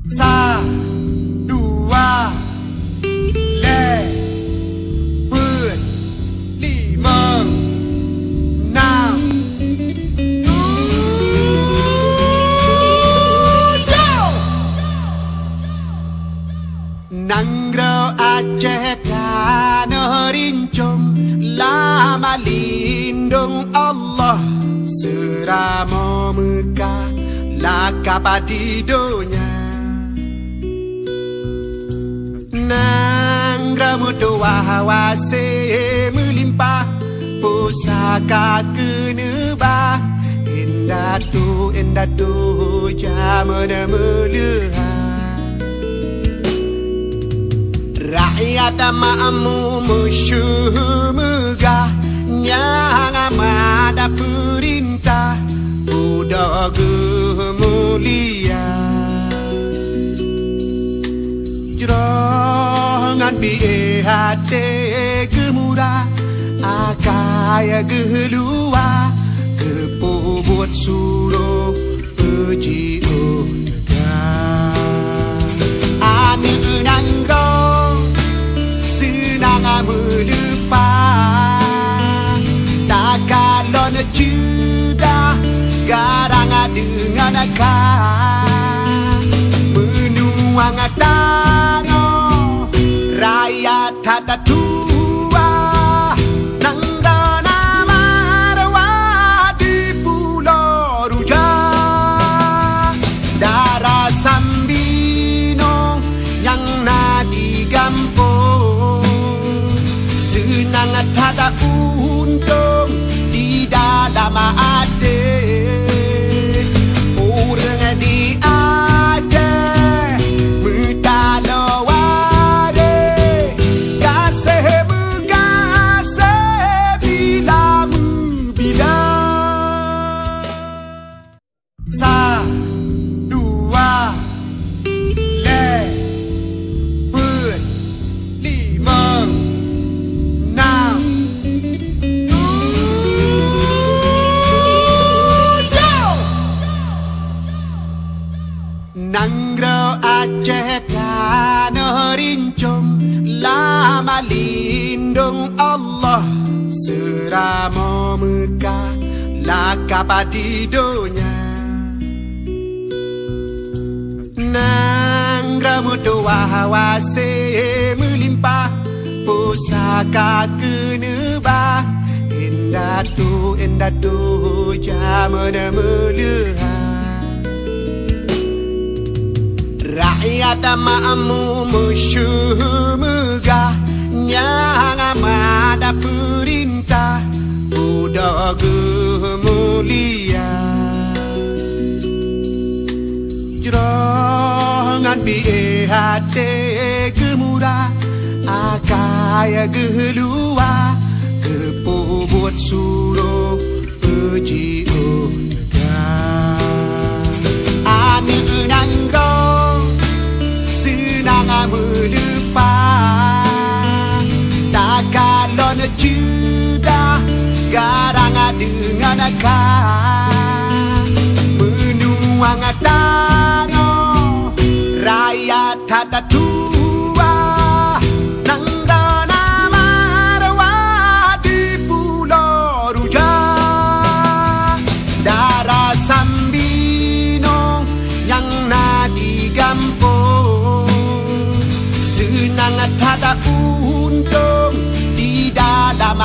Sa, dua, lepet, lima, enam, tujuh. Nanggro Aceh tanah rincung, lama lindung Allah, serama Mekah lakap adidonya. Nanggro mutua hawase melimpah, pusaka kenebah, indah tu jamana melihat. Rakyat makmu musyuh megah, yang amada perintah, udah gemulia. Jerongan biye hati gemurah, akaya gelua, kepobot suruh uji tegak. Ane nanggro senang melupa, tak kalon judah garang dengan akak, menuang tanah rakyat tata tua. Nang dana marwah di Pulau Rujak, darah Sambino yang nadi gampung, senang tak untung di dalam hati. Orang di Aceh metalawade, kasih berkasih bila. Sa, dua, lepet, lima, enam, tujuh. Nanggro Aceh tanah rincung, lama lindung Allah, serama Mekah lakap adidonya. Nanggro mutua hawase melimpah, pusaka kenebah, indah tu jamana melihat. Rakyat makmu musyuh megah, yang amada perintah, udah gemulia. Jerongan biye hati gemurah, akaya gelua, kepobot suruh uji tegak. Ane nanggro senang melupa, tak kalon judah garang dengan akak, menuang tanah rakyat tata tua. Nang dana marwah di Pulau Rujak, darah Sambino yang nadi gampung, senang tak untung di dalam